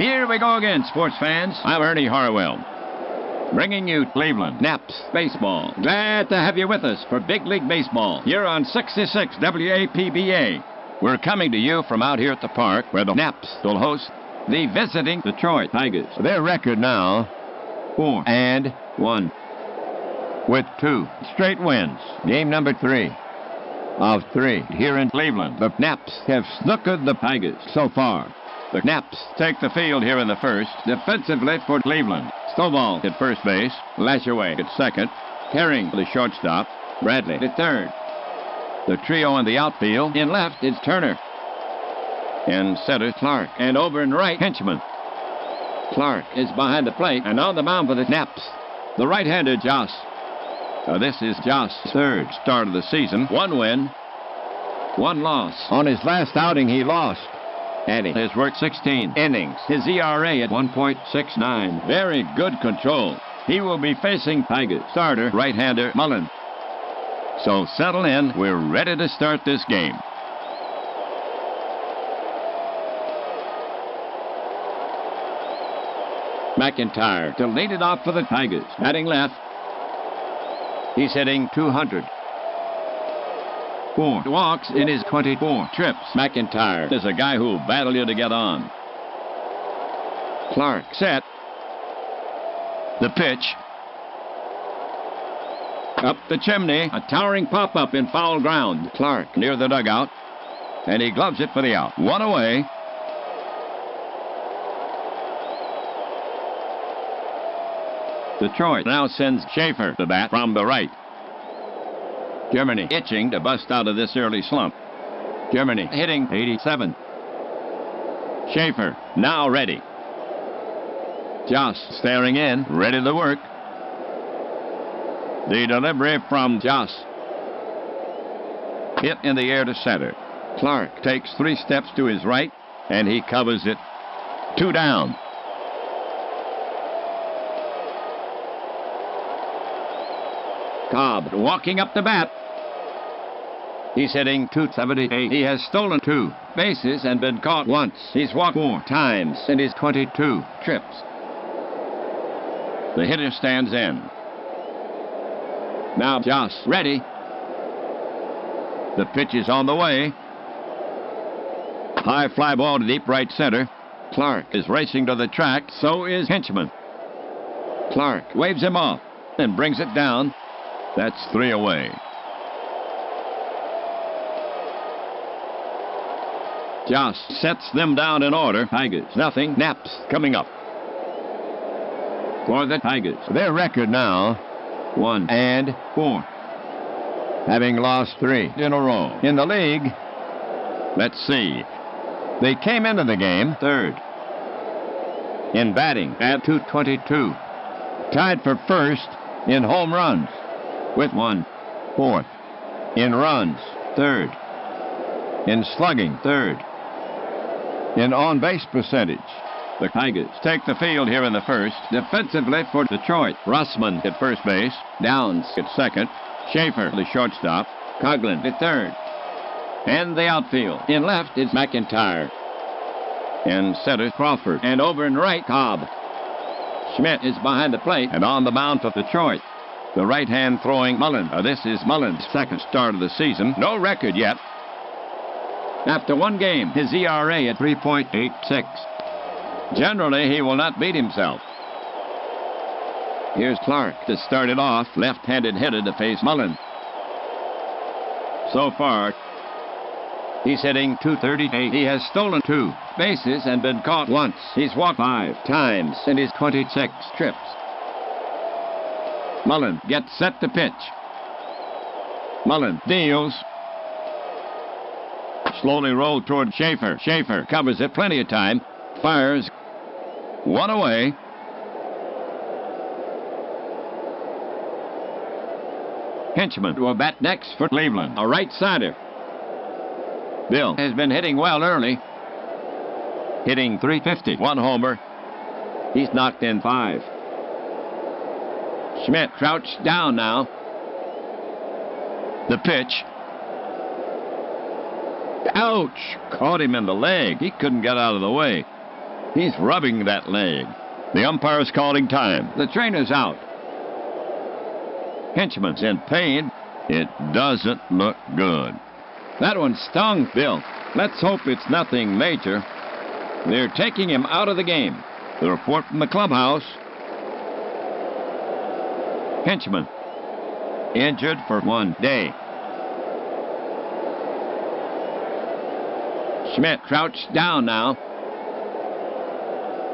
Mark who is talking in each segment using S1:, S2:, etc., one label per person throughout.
S1: Here we go again, sports fans. I'm Ernie Harwell, bringing you Cleveland Naps Baseball. Glad to have you with us for Big League Baseball here on 66 WAPBA. We're coming to you from out here at the park where the Naps will host the visiting Detroit Tigers. Their record now, 4-1, with 2 straight wins. Game number 3 of 3 here in Cleveland. The Naps have snookered the Tigers so far. The Naps take the field here in the first. Defensively for Cleveland, Stovall at first base, Lashaway at second, Herring the shortstop, Bradley at third. The trio in the outfield. In left is Turner. In center, Clark. And over in right, Hinchman. Clark is behind the plate and on the mound for the Naps, the right-hander Joss. This is Joss' third start of the season. 1 win, 1 loss. On his last outing, he lost. Eddie has worked 16 innings. His ERA at 1.69. Very good control. He will be facing Tigers starter, right-hander Mullen. So settle in. We're ready to start this game. McIntyre to lead it off for the Tigers. Batting left. He's hitting 200. 4 walks in his 24 trips. McIntyre is a guy who'll battle you to get on. Clark set. The pitch. Up the chimney. A towering pop-up in foul ground. Clark near the dugout. And he gloves it for the out. 1 away. Detroit now sends Schaefer to bat from the right. Germany itching to bust out of this early slump. Germany hitting 87. Schaefer now ready. Joss staring in, ready to work. The delivery from Joss. Hit in the air to center. Clark takes 3 steps to his right, and he covers it. 2 down. Cobb walking up the bat. He's hitting 278. He has stolen 2 bases and been caught once. He's walked 4 times in his 22 trips. The hitter stands in. Now Joss ready. The pitch is on the way. High fly ball to deep right center. Clark is racing to the track. So is Hinchman. Clark waves him off and brings it down. That's 3 away. Joss sets them down in order. Tigers nothing. Naps coming up for the Tigers. Their record now, 1-4, having lost 3 in a row. In the league, let's see. They came into the game third in batting at 222. Tied for first in home runs with 1/4. In runs, third. In slugging, third. In on-base percentage. The Tigers take the field here in the first. Defensively for Detroit, Russman at first base. Downs at second. Schaefer, the shortstop. Coughlin at third. And the outfield. In left is McIntyre. In center, Crawford. And over in right, Cobb. Schmidt is behind the plate and on the mound for Detroit. The right-hand throwing Mullen. This is Mullen's second start of the season. No record yet. After 1 game, his ERA at 3.86. Generally, he will not beat himself. Here's Clark to start it off. Left-handed hitter to face Mullen. So far, he's hitting 238. He has stolen 2 bases and been caught once. He's walked 5 times in his 26 trips. Mullen gets set to pitch. Mullen deals. Slowly rolled toward Schaefer. Schaefer covers it plenty of time. Fires. 1 away. Hinchman will bat next for Cleveland, a right-sider. Bill has been hitting well early. Hitting .350. 1 homer. He's knocked in 5. Schmidt crouched down now. The pitch. Ouch! Caught him in the leg. He couldn't get out of the way. He's rubbing that leg. The umpire's calling time. The trainer's out. Henchman's in pain. It doesn't look good. That one stung, Bill. Let's hope it's nothing major. They're taking him out of the game. The report from the clubhouse. Henchman, injured for 1 day. Schmidt crouched down now.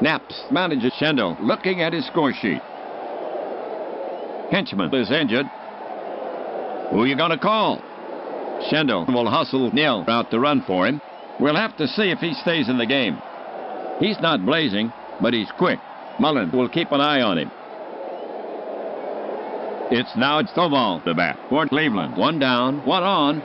S1: Knapp's manager Schendel looking at his score sheet. Henchman is injured. Who are you going to call? Schendel will hustle Neal out to run for him. We'll have to see if he stays in the game. He's not blazing, but he's quick. Mullen will keep an eye on him. It's now Stovall to bat for Cleveland. 1 down, 1 on.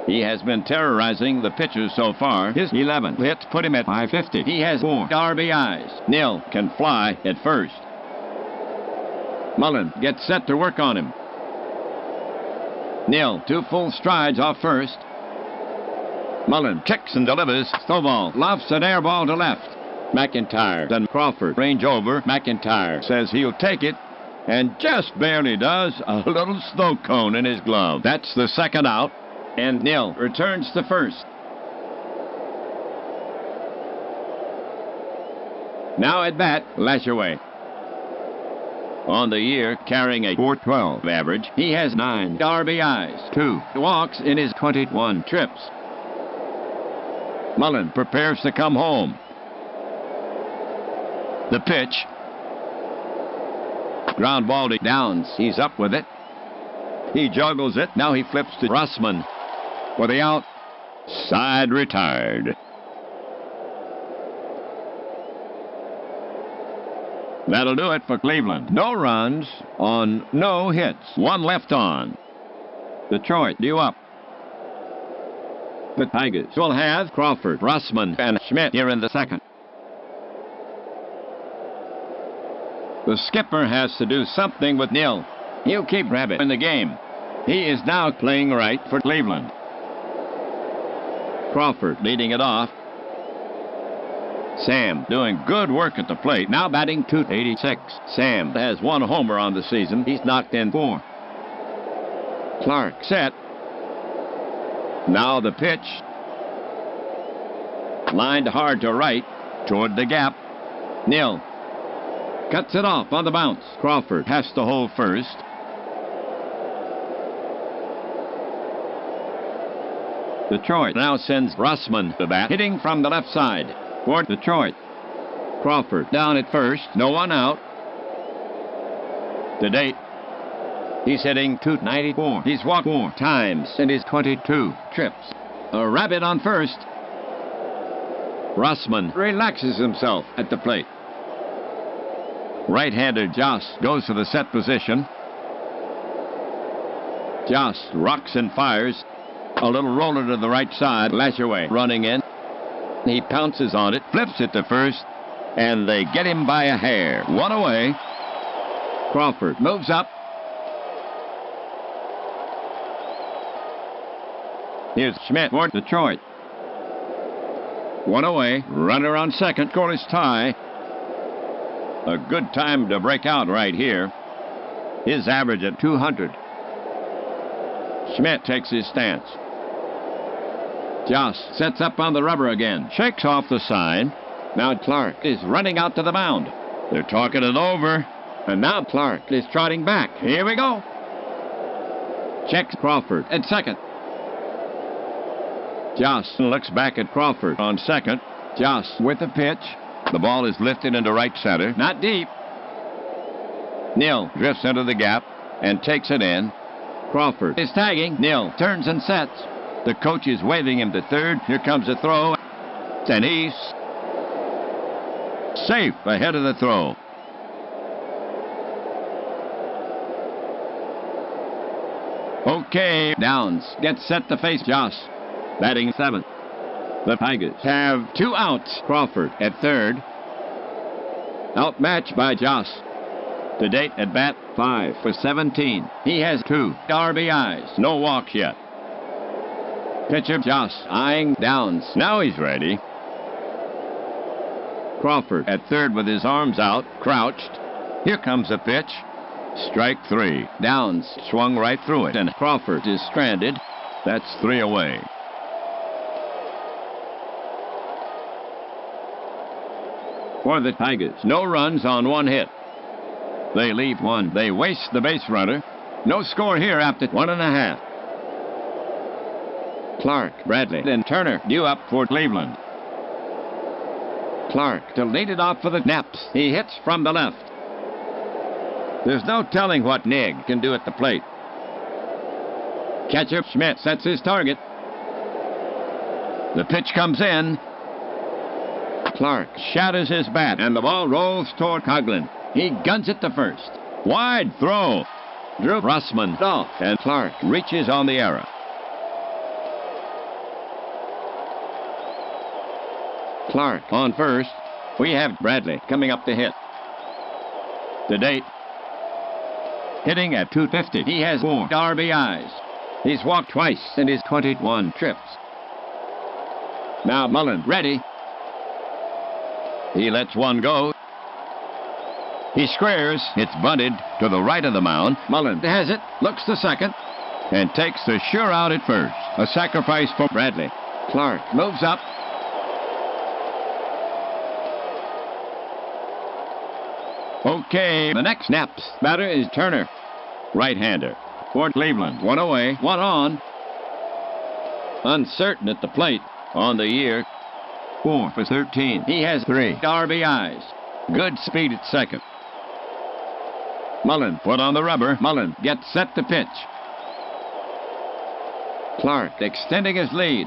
S1: He has been terrorizing the pitchers so far. His 11 hits put him at 550. He has 4 RBIs. Neal can fly at first. Mullen gets set to work on him. Neal 2 full strides off first. Mullen kicks and delivers. Stovall lofts an air ball to left. McIntyre and Crawford range over. McIntyre says he'll take it, and just barely does. A little snow cone in his glove. That's the second out, and Neal returns to first. Now at bat, Lashaway. On the year, carrying a .412 average, he has 9 RBIs, 2 walks in his 21 trips. Mullen prepares to come home. The pitch. Ground ball to Downs. He's up with it. He juggles it. Now he flips to Russman. For the out. Side retired. That'll do it for Cleveland. No runs on no hits. 1 left on. Detroit due up. The Tigers will have Crawford, Russman, and Schmidt here in the second. The skipper has to do something with Neal. He'll keep Rabbit in the game. He is now playing right for Cleveland. Crawford leading it off. Sam doing good work at the plate. Now batting .286. Sam has 1 homer on the season. He's knocked in 4. Clark set. Now the pitch. Lined hard to right. Toward the gap. Neal cuts it off on the bounce. Crawford has to hold first. Detroit now sends Russman to bat, hitting from the left side. For Detroit. Crawford down at first. No one out. To date, he's hitting .294. He's walked 4 times in his 22 trips. A Rabbit on first. Russman relaxes himself at the plate. Right-hander Joss goes to the set position. Joss rocks and fires. A little roller to the right side. Lashaway running in. He pounces on it, flips it to first, and they get him by a hair. 1 away. Crawford moves up. Here's Schmidt for Detroit. 1 away. Runner on second. Scoreless tie. A good time to break out right here. His average at 200. Schmidt takes his stance. Joss sets up on the rubber again. Shakes off the sign. Now Clark is running out to the mound. They're talking it over. And now Clark is trotting back. Here we go. Checks Crawford at second. Joss looks back at Crawford on second. Joss with the pitch. The ball is lifted into right center. Not deep. Neal drifts into the gap and takes it in. Crawford is tagging. Neal turns and sets. The coach is waving him to third. Here comes the throw. And he's safe ahead of the throw. Okay, Downs gets set to face Joss. Batting 7th. The Tigers have 2 outs. Crawford at third. Outmatched by Joss. To date at bat, 5 for 17. He has 2 RBIs. No walks yet. Pitcher Joss eyeing Downs. Now he's ready. Crawford at third with his arms out, crouched. Here comes a pitch. Strike 3. Downs swung right through it, and Crawford is stranded. That's 3 away. For the Tigers, no runs on 1 hit. They leave 1. They waste the base runner. No score here after 1.5. Clark, Bradley, and Turner due up for Cleveland. Clark to lead it off for the Naps. He hits from the left. There's no telling what Nig can do at the plate. Catcher Schmidt sets his target. The pitch comes in. Clark shatters his bat, and the ball rolls toward Coughlin. He guns it to first. Wide throw. Drew Russman off, and Clark reaches on the error. Clark on first. We have Bradley coming up to hit. To date, hitting at .250. He has 4 RBIs. He's walked twice in his 21 trips. Now Mullen ready. He lets 1 go. He squares. It's bunted to the right of the mound. Mullen has it, looks to second, and takes the sure out at first. A sacrifice for Bradley. Clark moves up. Okay, the next Naps batter is Turner. Right-hander. For Cleveland. 1 away, 1 on. Uncertain at the plate. On the year, 4 for 13. He has 3 RBIs. Good speed at second. Mullen put on the rubber. Mullen gets set to pitch. Clark extending his lead.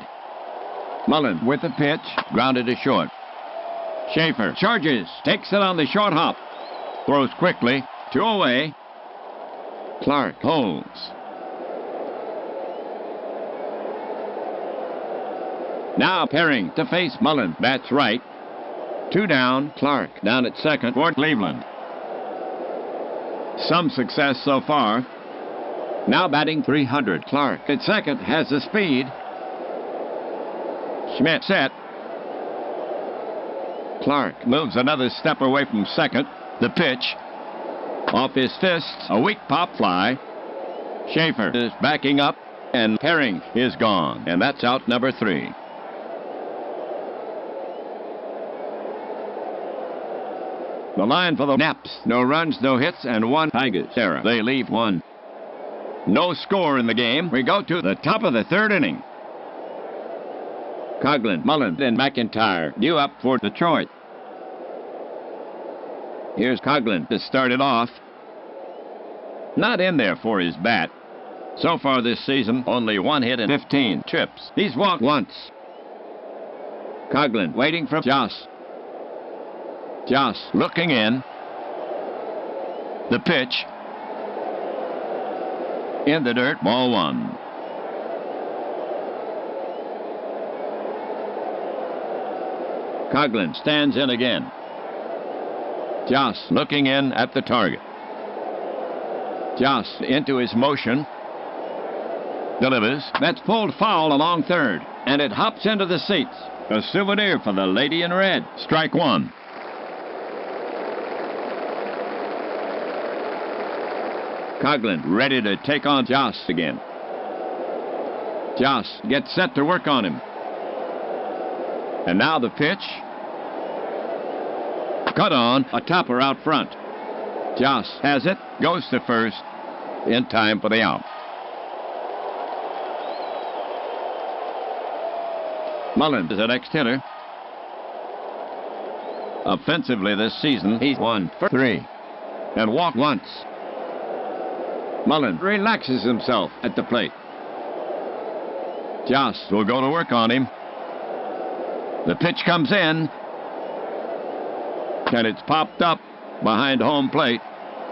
S1: Mullen with the pitch. Grounded to short. Schaefer charges. Takes it on the short hop. Throws quickly. 2 away. Clark holds. Now Perring to face Mullen. Bats right. 2 down. Clark down at second for Cleveland. Some success so far. Now batting .300. Clark at second has the speed. Schmidt set. Clark moves another step away from second. The pitch. Off his fists, a weak pop fly. Schaefer is backing up, and Perring is gone. And that's out number 3. The line for the Naps. No runs, no hits, and 1 Tigers error. They leave 1. No score in the game. We go to the top of the 3rd inning. Coughlin, Mullen, and McIntyre due up for Detroit. Here's Coughlin to start it off. Not in there for his bat. So far this season, only 1 hit and 15 trips. He's walked once. Coughlin waiting for Joss. Joss looking in. The pitch. In the dirt, ball 1. Coughlin stands in again. Joss looking in at the target. Joss into his motion. Delivers. That's pulled foul along third, and it hops into the seats. A souvenir for the lady in red. Strike 1. Coughlin ready to take on Joss again. Joss gets set to work on him. And now the pitch. Cut on, a topper out front. Joss has it, goes to first, in time for the out. Mullen is the next hitter. Offensively this season, he's 1 for 3 and walked once. Mullen relaxes himself at the plate. Joss will go to work on him. The pitch comes in, and it's popped up behind home plate.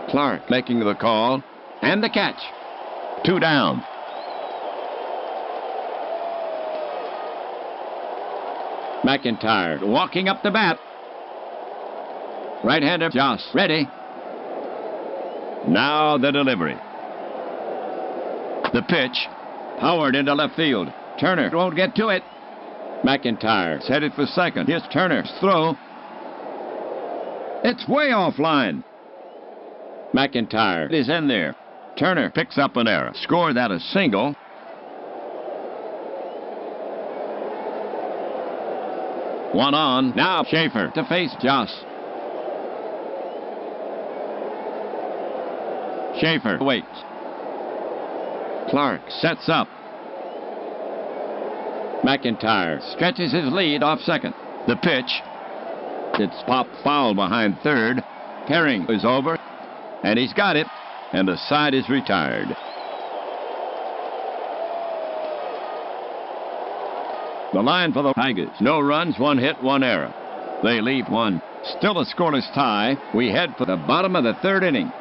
S1: Clark making the call, and the catch. 2 down. McIntyre walking up the bat. Right-hander Joss ready. Now the delivery. The pitch. Howard into left field. Turner won't get to it. McIntyre's headed for second. Here's Turner's throw. It's way offline. McIntyre is in there. Turner picks up an error. Score that a single. One on. Now Schaefer to face Joss. Schaefer waits. Clark sets up. McIntyre stretches his lead off second. The pitch. It's pop foul behind third. Herring is over. And he's got it. And the side is retired. The line for the Tigers. No runs, one hit, one error. They leave one. Still a scoreless tie. We head for the bottom of the third inning.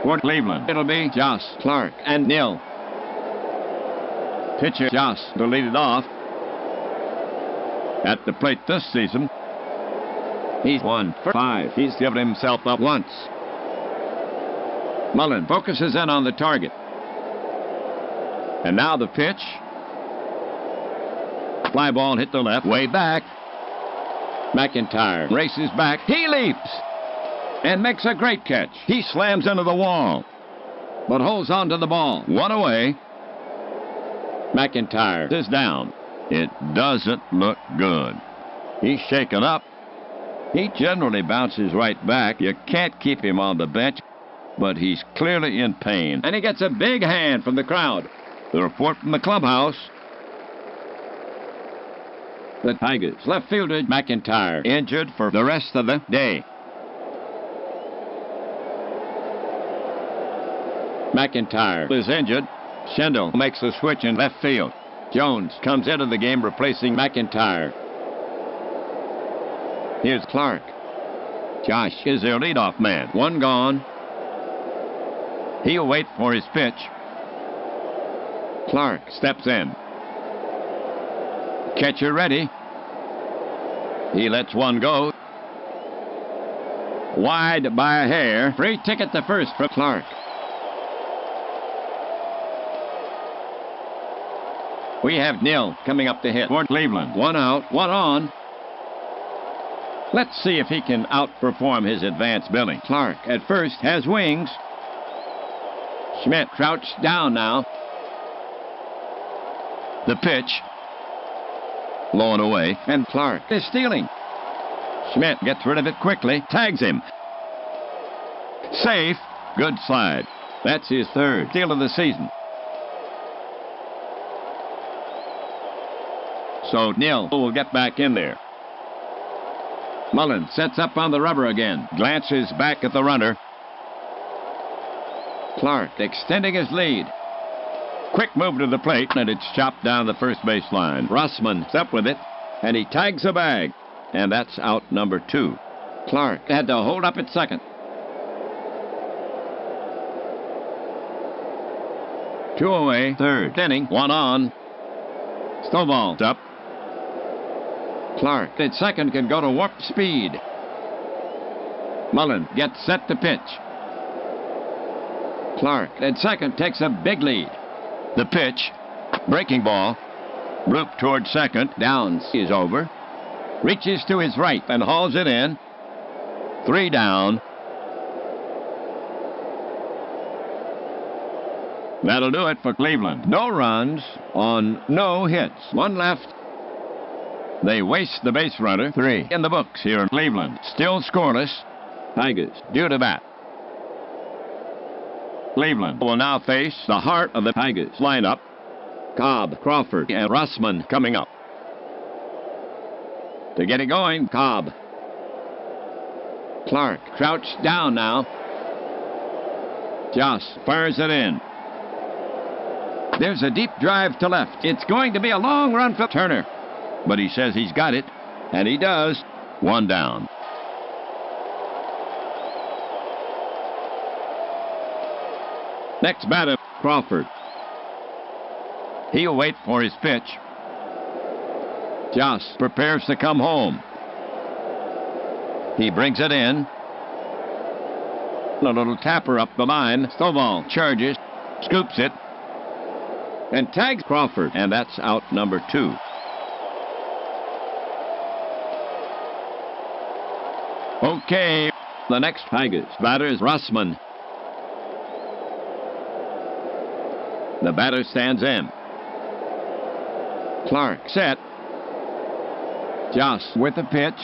S1: For Cleveland, it'll be Joss, Clark, and Neal. Pitcher Joss to lead it off. At the plate this season, he's 1 for 5. He's given himself up once. Mullen focuses in on the target. And now the pitch. Fly ball hit the left, way back. McIntyre races back. He leaps and makes a great catch. He slams into the wall, but holds on to the ball. One away. McIntyre is down. It doesn't look good. He's shaken up. He generally bounces right back. You can't keep him on the bench, but he's clearly in pain. And he gets a big hand from the crowd. The report from the clubhouse. The Tigers left fielder McIntyre injured for the rest of the day. McIntyre is injured. Schendel makes the switch in left field. Jones comes into the game replacing McIntyre. Here's Clark. Josh is their leadoff man. One gone. He'll wait for his pitch. Clark steps in. Catcher ready. He lets one go. Wide by a hair. Free ticket to first for Clark. We have Neal coming up to hit for Cleveland. One out, one on. Let's see if he can outperform his advanced billing. Clark at first has wings. Schmidt crouched down now. The pitch. Low and away, and Clark is stealing. Schmidt gets rid of it quickly, tags him. Safe. Good slide. That's his third steal of the season. So Neal will get back in there. Mullen sets up on the rubber again. Glances back at the runner. Clark extending his lead. Quick move to the plate, and it's chopped down the first baseline. Rossman's up with it, and he tags a bag. And that's out number 2. Clark had to hold up at second. 2 away, third inning, one on. Stovall's up. Clark at second can go to warp speed. Mullen gets set to pitch. Clark at second takes a big lead. The pitch, breaking ball, loop toward second. Downs is over. Reaches to his right and hauls it in. 3 down. That'll do it for Cleveland. No runs on no hits. One left. They waste the base runner. 3 in the books here in Cleveland. Still scoreless. Tigers due to bat. Cleveland will now face the heart of the Tigers lineup. Cobb, Crawford, and Rossman coming up. To get it going, Cobb. Clark crouched down now. Joss fires it in. There's a deep drive to left. It's going to be a long run for Turner. But he says he's got it, and he does. 1 down. Next batter, Crawford. He'll wait for his pitch. Joss prepares to come home. He brings it in. A little tapper up the line. Stovall charges, scoops it, and tags Crawford. And that's out number 2. Okay, the next Tigers batter is Russman. The batter stands in. Clark set. Joss with the pitch.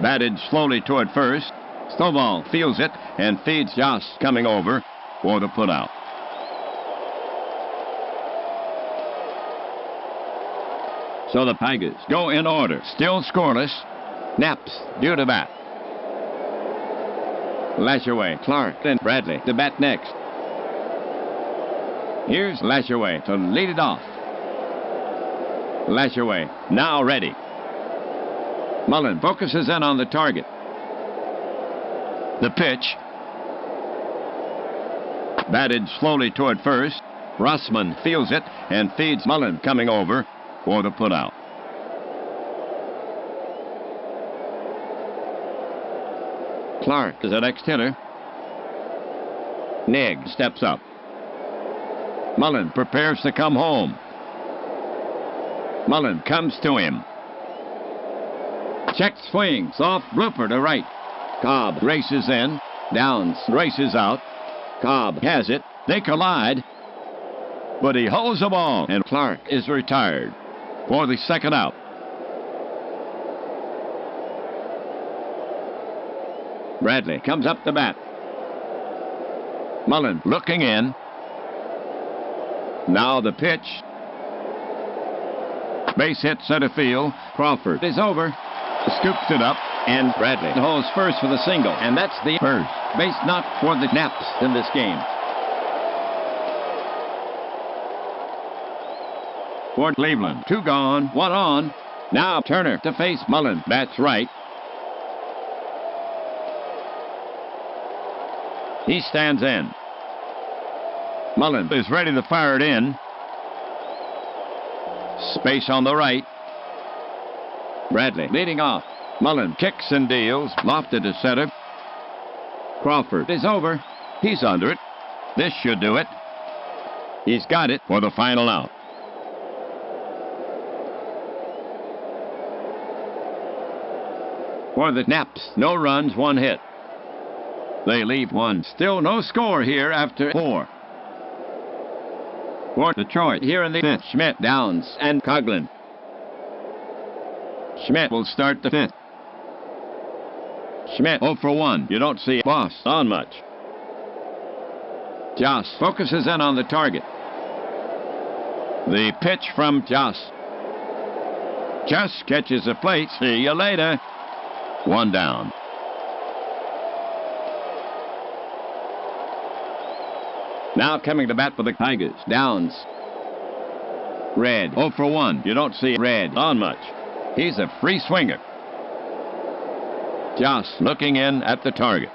S1: Batted slowly toward first. Stovall feels it and feeds Joss coming over for the putout. So the Tigers go in order. Still scoreless. Naps due to bat. Lashaway, Clark, and Bradley to bat next. Here's Lashaway to lead it off. Lashaway now ready. Mullen focuses in on the target. The pitch. Batted slowly toward first. Russman feels it and feeds Mullen coming over for the putout. Clark is the next hitter. Nigg steps up. Mullen prepares to come home. Mullen comes to him. Check swing. Soft blooper to right. Cobb races in. Downs races out. Cobb has it. They collide. But he holds the ball, and Clark is retired for the second out. Bradley comes up to bat. Mullen looking in. Now the pitch. Base hit center field. Crawford is over. Scoops it up, and Bradley holds first for the single. And that's the first base knock for the Naps in this game. For Cleveland, 2 gone, 1 on. Now Turner to face Mullen. Bats right. He stands in. Mullen is ready to fire it in. Space on the right. Bradley leading off. Mullen kicks and deals. Lofted to center. Crawford is over. He's under it. This should do it. He's got it for the final out. For the Naps, no runs, 1 hit. They leave 1. Still no score here after 4. For Detroit, here in the 5th, Schmidt, Downs, and Coghlan. Schmidt will start the 5th. Schmidt 0 for 1. You don't see Boss on much. Joss focuses in on the target. The pitch from Joss. Just catches the plate. See you later. 1 down. Now coming to bat for the Tigers. Downs. Red 0 for 1. You don't see Red on much. He's a free swinger. Joss looking in at the target.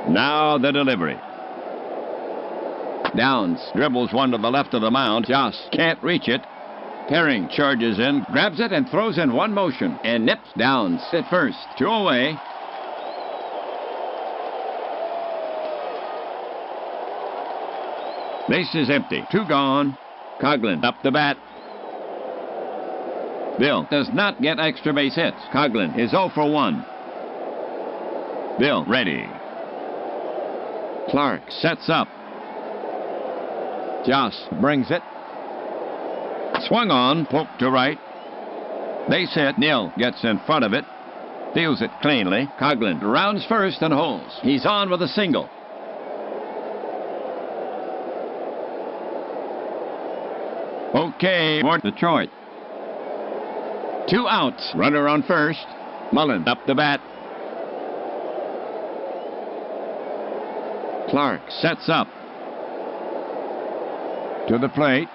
S1: Now the delivery. Downs dribbles one to the left of the mound. Joss can't reach it. Herring charges in, grabs it, and throws in one motion, and nips Downs at first. 2 away. Base is empty. 2 gone. Coghlan up the bat. Bill does not get extra base hits. Coghlan is 0 for 1. Bill ready. Clark sets up. Joss brings it. Swung on, poked to right. Base hit. Neal gets in front of it. Fields it cleanly. Coghlan rounds first and holds. He's on with a single. Okay for Detroit. 2 outs. Runner on first. Mullen up the bat. Clark sets up. To the plate.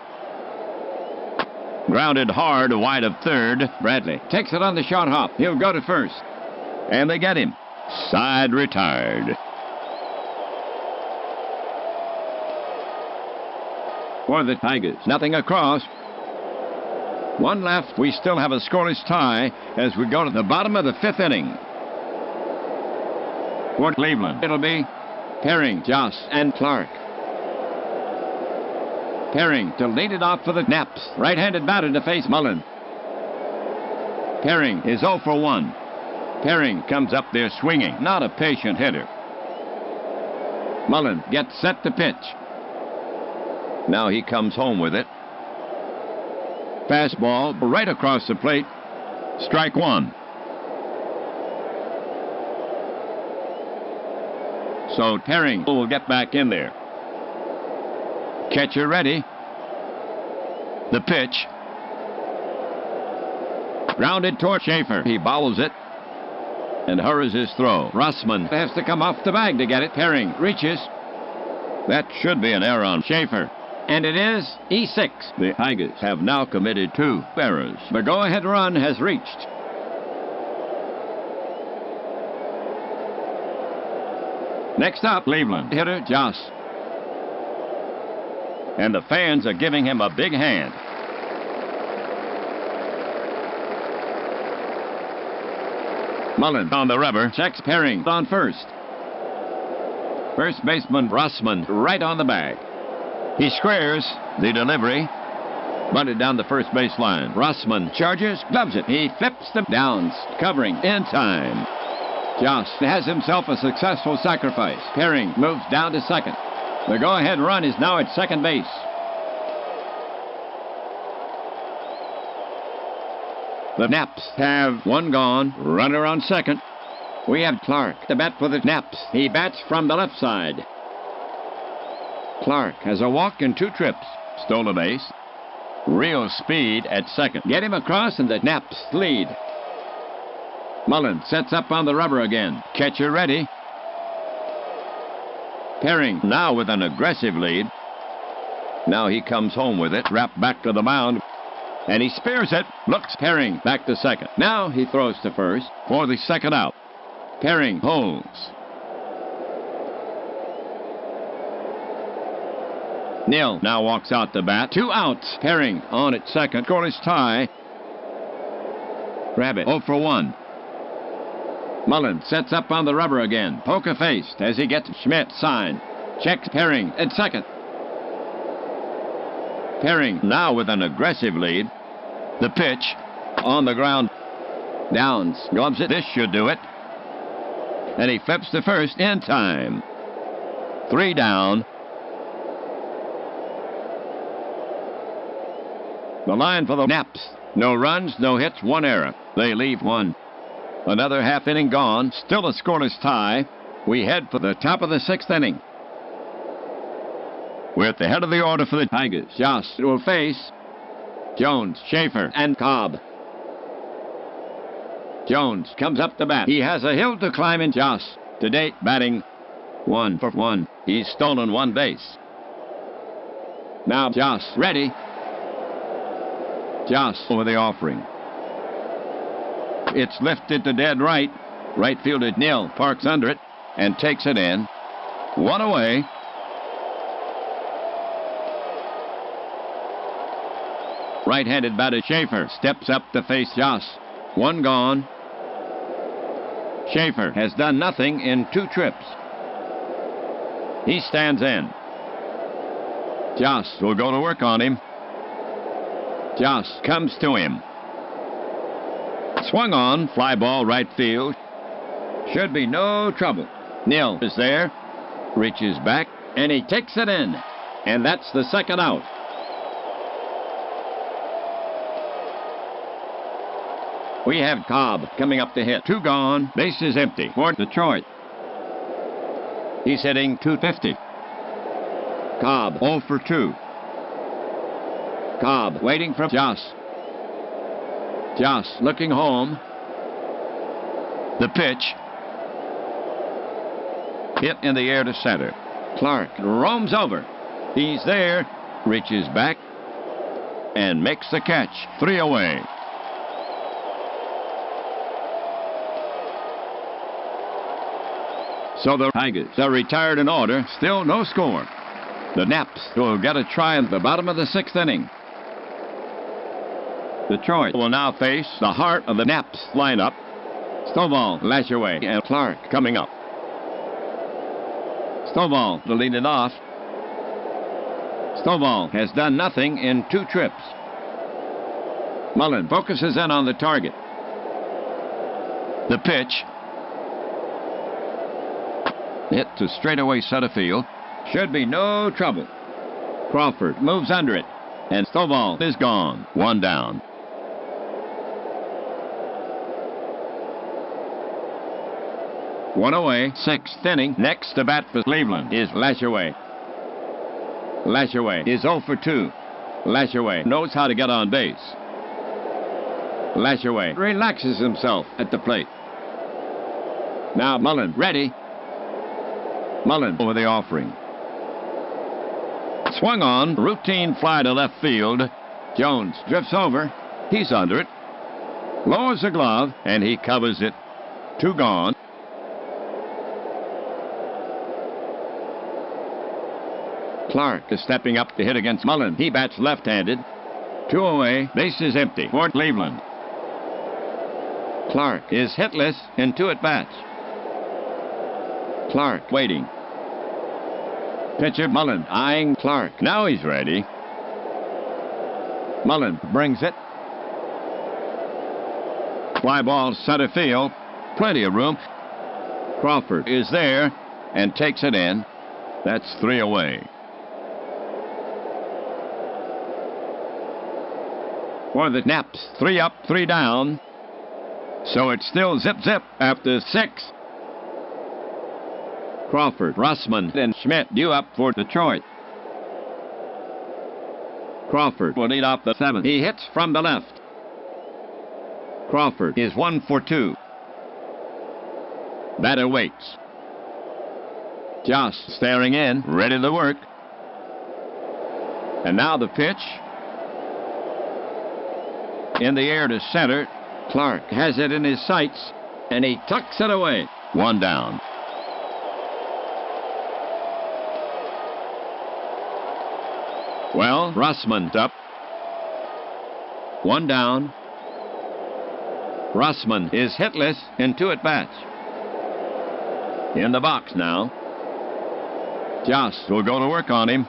S1: Grounded hard wide of third. Bradley takes it on the short hop. He'll go to first. And they get him. Side retired. For the Tigers, nothing across. 1 left. We still have a scoreless tie as we go to the bottom of the 5th inning. For Cleveland, it'll be Herring, Joss, and Clark. Herring to lead it off for the Naps. Right-handed batter to face Mullen. Herring is 0 for 1. Herring comes up there swinging, not a patient hitter. Mullen gets set to pitch. Now he comes home with it. Fastball right across the plate. Strike one. So Herring will get back in there. Catcher ready. The pitch. Grounded toward Schaefer. He bobbles it and hurries his throw. Russman has to come off the bag to get it. Herring reaches. That should be an error on Schaefer. And it is E6. The Tigers have now committed 2 errors. The go-ahead run has reached. Next up, Cleveland hitter Joss. And the fans are giving him a big hand. Mullen on the rubber, checks Herring on first. First baseman Russman right on the bag. He squares the delivery. Bunted down the first base line. Russman charges, gloves it. He flips them downs, covering in time. Joss has himself a successful sacrifice. Herring moves down to second. The go-ahead run is now at second base. The Naps have 1 gone. Runner on second. We have Clark to bat for the Naps. He bats from the left side. Clark has a walk and 2 trips. Stole a base. Real speed at second. Get him across and the Naps lead. Mullen sets up on the rubber again. Catcher ready. Herring now with an aggressive lead. Now he comes home with it. Wrapped back to the mound. And he spears it. Looks Herring back to second. Now he throws to first for the second out. Herring holds. Neal now walks out to bat. 2 outs. Herring on at second. Scoreless tie. Rabbit 0 for 1. Mullen sets up on the rubber again. Poker-faced as he gets Schmidt signed. Checks Herring at second. Herring now with an aggressive lead. The pitch on the ground. Downs gloves it. This should do it. And he flips to first in time. 3 down. The line for the Naps. No runs, no hits, 1 error. They leave 1. Another half inning gone. Still a scoreless tie. We head for the top of the 6th inning. We're at the head of the order for the Tigers. Joss will face Jones, Schaefer, and Cobb. Jones comes up to bat. He has a hill to climb in. Joss, to date, batting 1 for 1. He's stolen 1 base. Now Joss ready. Joss over the offering. It's lifted to dead right. Right fielder Neal parks under it and takes it in. 1 away. Right-handed batter Schaefer steps up to face Joss. 1 gone. Schaefer has done nothing in 2 trips. He stands in. Joss will go to work on him. Joss comes to him. Swung on, fly ball right field. Should be no trouble. Neal is there, reaches back, and he takes it in. And that's the second out. We have Cobb coming up to hit. 2 gone, bases empty for Detroit. He's hitting .250. Cobb 0 for 2. Cobb waiting for Joss. Joss looking home. The pitch. Hit in the air to center. Clark roams over. He's there, reaches back, and makes the catch. 3 away. So the Tigers are retired in order. Still no score. The Naps will get a try at the bottom of the 6th inning. Detroit will now face the heart of the Naps lineup. Stovall, Lashaway, and Clark coming up. Stovall to lead it off. Stovall has done nothing in 2 trips. Mullen focuses in on the target. The pitch. Hit to straightaway center field. Should be no trouble. Crawford moves under it. And Stovall is gone. One down. One away. Sixth inning. Next to bat for Cleveland is Lashaway. Lashaway is 0 for 2. Lashaway knows how to get on base. Lashaway relaxes himself at the plate. Now Mullen ready. Mullen over the offering. Swung on. Routine fly to left field. Jones drifts over. He's under it. Lowers the glove, and he covers it. 2 gone. Clark is stepping up to hit against Mullen. He bats left-handed. 2 away. Base is empty for Cleveland. Clark is hitless in 2 at-bats. Clark waiting. Pitcher Mullen eyeing Clark. Now he's ready. Mullen brings it. Fly ball center field. Plenty of room. Crawford is there and takes it in. That's 3 away. For the Naps, 3 up, 3 down. So it's still zip-zip after 6. Crawford, Russman, and Schmidt due up for Detroit. Crawford will lead off the 7th. He hits from the left. Crawford is 1 for 2. Batter waits. Josh staring in, ready to work. And now the pitch. In the air to center. Clark has it in his sights, and he tucks it away. 1 down. Well, Russman's up. 1 down. Russman is hitless in 2 at-bats. In the box now. Joss will go to work on him.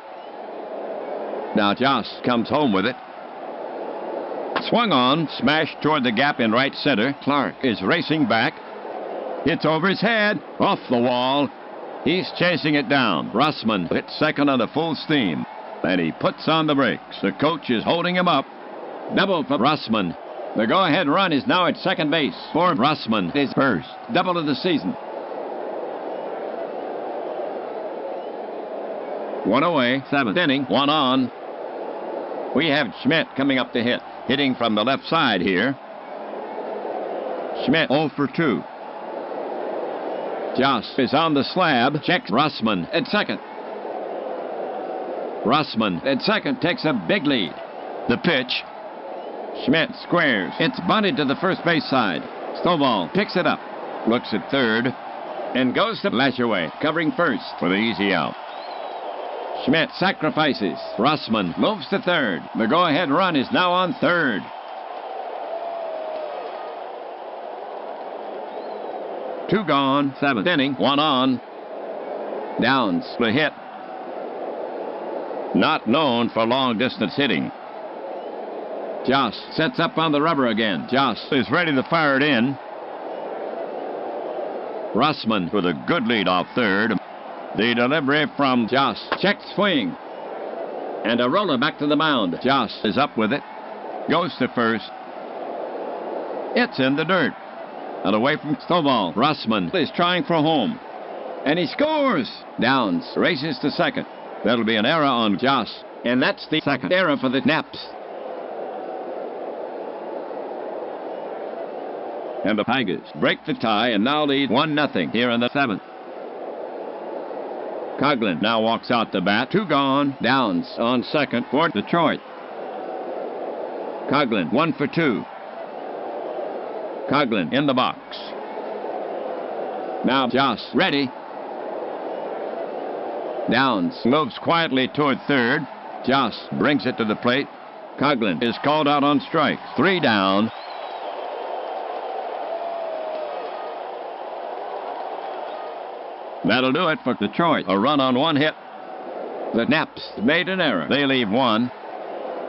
S1: Now Joss comes home with it. Swung on, smashed toward the gap in right center. Clark is racing back. It's over his head, off the wall. He's chasing it down. Russman hits second on the full steam, and he puts on the brakes. The coach is holding him up. Double for Russman. The go-ahead run is now at second base for Russman. His first double of the season. 1 away, 7th inning, 1 on. We have Schmidt coming up to hit. Hitting from the left side here. Schmidt 0 for 2. Joss is on the slab. Checks Russman at second. Russman at second takes a big lead. The pitch. Schmidt squares. It's bunted to the first base side. Stovall picks it up. Looks at third. And goes to Lashaway, covering first for the easy out. Schmidt sacrifices. Russman moves to third. The go-ahead run is now on third. Two gone. 7th inning. 1 on. Downs the hit. Not known for long-distance hitting. Josh sets up on the rubber again. Josh is ready to fire it in. Russman with a good lead off third. The delivery from Josh. Check swing. And a roller back to the mound. Josh is up with it. Goes to first. It's in the dirt. And away from Stovall. Russman is trying for home. And he scores. Downs races to second. That'll be an error on Josh. And that's the second error for the Naps. And the Tigers break the tie and now lead 1-0 here in the 7th. Coughlin now walks out to bat. 2 gone. Downs on second for Detroit. Coughlin 1 for 2. Coughlin in the box. Now Josh ready. Downs moves quietly toward third. Josh brings it to the plate. Coughlin is called out on strikes. 3 down. That'll do it for Detroit. A run on 1 hit. The Naps made an error. They leave 1.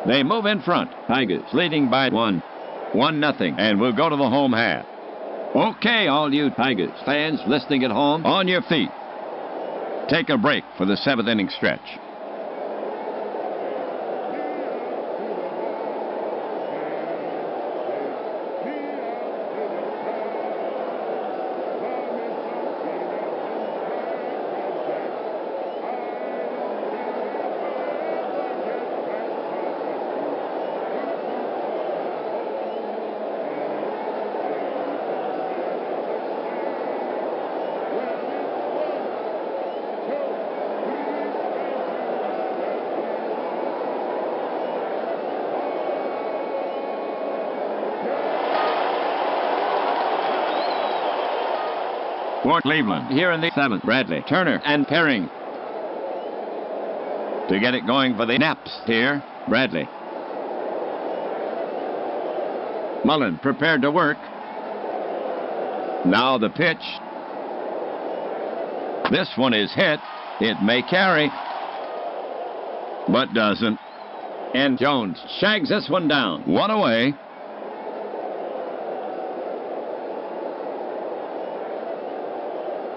S1: They move in front. Tigers leading by 1. 1-0. And we'll go to the home half. Okay, all you Tigers fans listening at home, on your feet. Take a break for the 7th inning stretch. For Cleveland, here in the 7th, Bradley, Turner, and Perring. To get it going for the Naps here, Bradley. Mullen prepared to work. Now the pitch. This one is hit. It may carry, but doesn't. And Jones shags this one down. One away.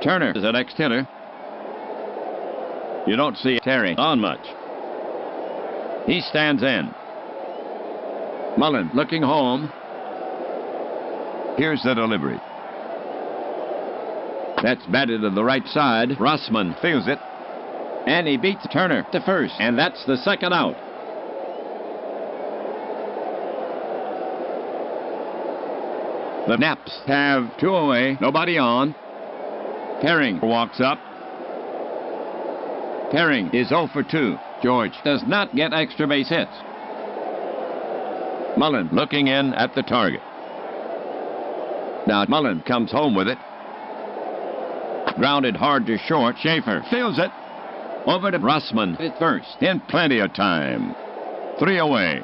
S1: Turner is the next hitter. You don't see Terry on much. He stands in. Mullen looking home. Here's the delivery. That's batted to the right side. Rossman fields it. And he beats Turner to first. And that's the second out. The Naps have 2 away. Nobody on. Perring walks up. Perring is 0 for 2. George does not get extra base hits. Mullen looking in at the target. Now Mullen comes home with it. Grounded hard to short. Schaefer fields it. Over to Rossman at first. In plenty of time. 3 away.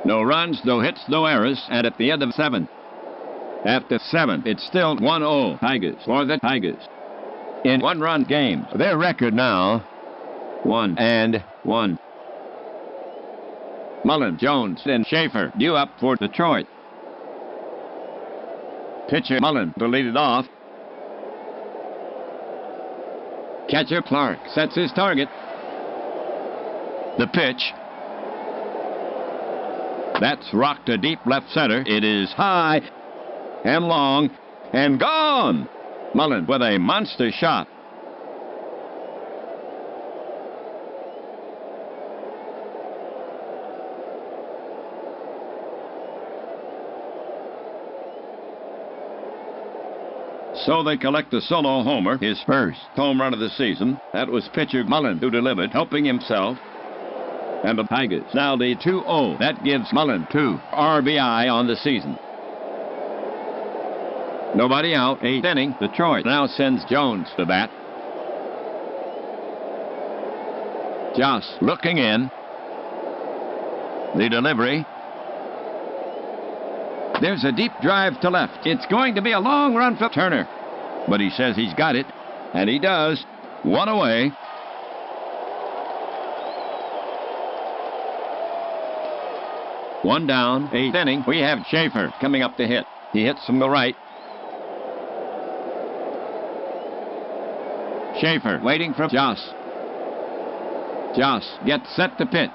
S1: No runs, no hits, no errors, and at the end of 7th. After 7th, it's still 1-0 Tigers for the Tigers. In one-run games, their record now, 1-1. Mullen, Jones, and Schaefer due up for Detroit. Pitcher Mullen to lead it off. Catcher Clark sets his target. The pitch. That's rocked to deep left center. It is high and long and gone. Mullen with a monster shot. So they collect the solo homer, his first home run of the season. That was pitcher Mullen who delivered, helping himself. And the Tigers now lead 2-0. That gives Mullen 2 RBI on the season. Nobody out. 8th inning. Detroit now sends Jones to bat. Joss looking in. The delivery. There's a deep drive to left. It's going to be a long run for Turner. But he says he's got it. And he does. 1 away. One down, 8th inning. We have Schaefer coming up to hit. He hits from the right. Schaefer waiting for Joss. Joss gets set to pitch.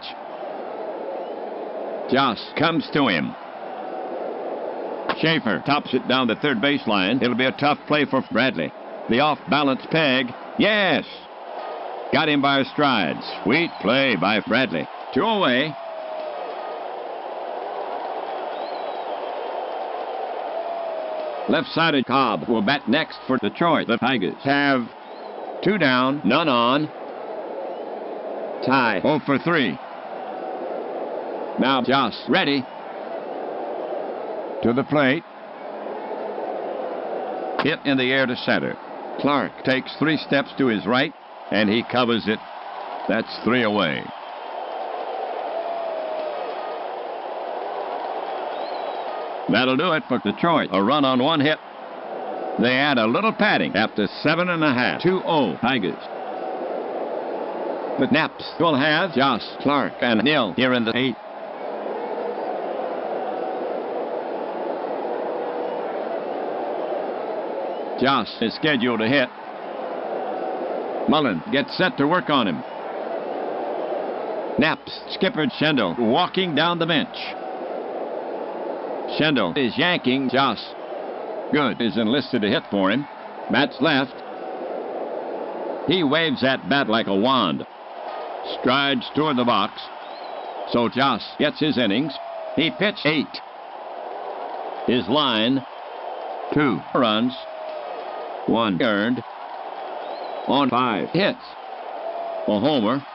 S1: Joss comes to him. Schaefer tops it down the third baseline. It'll be a tough play for Bradley. The off-balance peg. Yes! Got him by a stride. Sweet play by Bradley. 2 away. Left-sided Cobb will bat next for Detroit. The Tigers have 2 down, none on. Tie 0 for 3. Now Joss ready. To the plate. Hit in the air to center. Clark takes 3 steps to his right, and he covers it. That's 3 away. That'll do it for Detroit. A run on 1 hit. They add a little padding after 7.5. 2-0 Tigers. The Naps will have Joss, Clark, and Neal here in the 8th. Joss is scheduled to hit. Mullen gets set to work on him. Naps skipper Schendel walking down the bench. Schendel is yanking Joss. Good is enlisted to hit for him. Bat's left. He waves that bat like a wand. Strides toward the box. So Joss gets his innings. He pitched 8. His line, 2 runs, 1 earned, on 5 hits. A homer.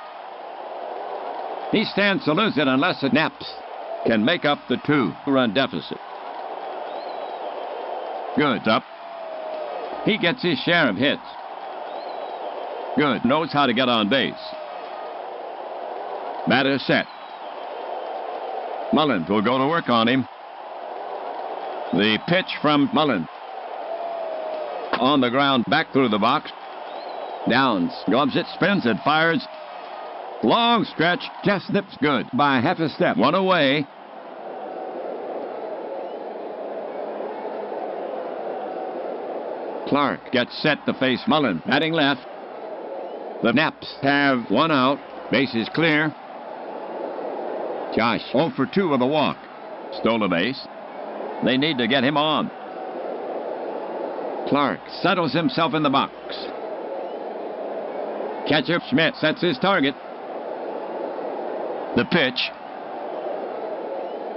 S1: He stands to lose it unless it Naps can make up the 2-run deficit. Good's up. He gets his share of hits. Good knows how to get on base. Batter set. Mullen will go to work on him. The pitch from Mullen. On the ground, back through the box. Downs, gloves it, spins it, fires. Long stretch, just snips good by half a step. 1 away. Clark gets set to face Mullen, batting left. The Naps have 1 out. Base is clear. Josh 0 for 2 with a walk. Stole a base. They need to get him on. Clark settles himself in the box. Catcher Schmidt sets his target. The pitch.